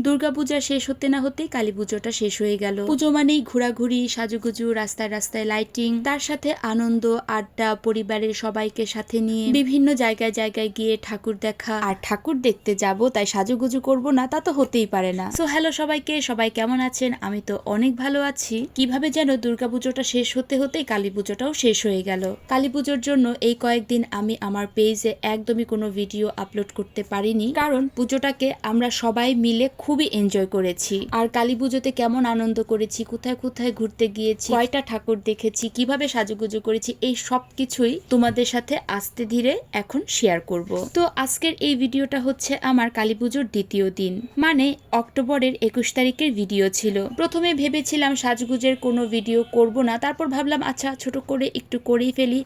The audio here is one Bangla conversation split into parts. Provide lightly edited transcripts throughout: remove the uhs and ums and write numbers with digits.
দুর্গাপূজা শেষ হতে না হতেই কালী পুজোটা শেষ হয়ে গেল। পুজো মানেই ঘোরাঘুরি, সাজুগুজু, রাস্তায় রাস্তায় লাইটিং, তার সাথে আনন্দ, আড্ডা, পরিবারের সবাইকে সাথে নিয়ে বিভিন্ন জায়গায় জায়গায় গিয়ে ঠাকুর দেখা। আর ঠাকুর দেখতে যাব তাই সাজুগুজু করব না তা তো হতেই পারে না। সো হ্যালো সবাইকে, সবাই কেমন আছেন? আমি তো অনেক ভালো আছি। কিভাবে যেন দুর্গাপুজোটা শেষ হতে হতেই কালী পুজোটাও শেষ হয়ে গেল। কালী পুজোর জন্য এই কয়েকদিন আমি আমার পেজে একদমই কোনো ভিডিও আপলোড করতে পারিনি, কারণ পুজোটাকে আমরা সবাই মিলে খুবই এনজয় করেছি। আর কালী পুজোতে কেমন আনন্দ করেছি, কোথায় কোথায় ঘুরতে গিয়েছি, কয়টা ঠাকুর দেখেছি, কিভাবে সাজুগুজু করেছি, এই সব কিছুই তোমাদের সাথে আস্তে ধীরে এখন শেয়ার করব। তো আজকের এই ভিডিওটা হচ্ছে আমার কালী পুজোর দ্বিতীয় দিন, মানে অক্টোবরের 21 তারিখের ভিডিও ছিল। প্রথমে ভেবেছিলাম সাজগুজের কোনো ভিডিও করব না, তারপর ভাবলাম আচ্ছা ছোট করে একটু করেই ফেলি।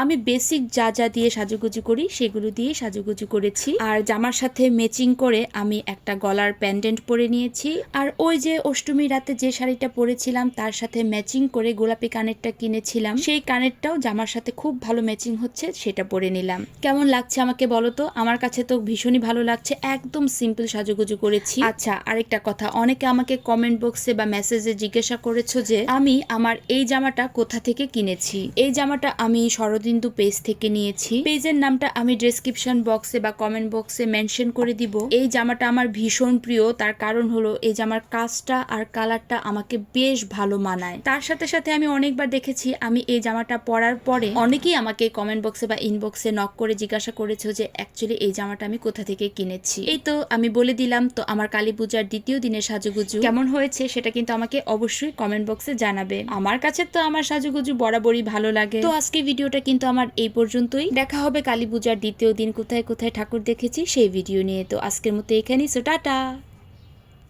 আমি বেসিক যা যা দিয়ে সাজুগুজু করি সেগুলো দিয়ে সাজুগুজু করেছি। আর জামার সাথে ম্যাচিং করে আমি একটা গলার প্যান্ডেন্ট পরে নিয়েছি। আর ওই যে অষ্টমী রাতে যে শাড়িটা পরেছিলাম তার সাথে ম্যাচিং করে গোলাপি কানেরটা কিনেছিলাম, সেই কানেরটাও জামার সাথে খুব ভালো ম্যাচিং হচ্ছে, সেটা পরে নিলাম। কেমন লাগছে আমাকে বলো তো? আমার কাছে তো ভীষণই ভালো লাগছে, একদম সিম্পল সাজুগুজু করেছি। আচ্ছা, আরেকটা কথা, অনেকে আমাকে কমেন্ট বক্সে বা মেসেজে জিজ্ঞাসা করেছো যে আমি আমার এই জামাটা কোথা থেকে কিনেছি। এই জামাটা আমি শরদিন্দু পেজ থেকে নিয়েছি। পেজের নামটা আমি ডেসক্রিপশন বক্সে বা কমেন্ট বক্সে মেনশন করে দিব। এই জামাটা আমার ভীষণ প্রিয়, তার কারণ হলো এই জামার কাজটা আর কালারটা আমাকে বেশ ভালো মানায়। তার সাথে সাথে আমি অনেকবার দেখেছি আমি এই জামাটা পরার পরে অনেকেই আমাকে কমেন্ট বক্সে বা ইনবক্সে নক করে জিজ্ঞাসা করেছো যে অ্যাকচুয়ালি এই জামাটা আমি কোথা থেকে কিনেছি। এই তো আমি বলে দিলাম। তো আমার কালী পূজার দ্বিতীয় দিনের সাজুগুজু কেমন হয়েছে সেটা কিন্তু আমাকে অবশ্যই কমেন্ট বক্সে জানাবে। আমার কাছে তো আমার সাজুগুজু বরাবরই ভালো লাগে। তো আজকে ভিডিওটা কিন্তু আমার এই পর্যন্তই। দেখা হবে কালী পূজার দ্বিতীয় দিন কোথায় কোথায় ঠাকুর দেখেছি সেই ভিডিও নিয়ে। তো আজকের মতো এখানেই, সো টাটা।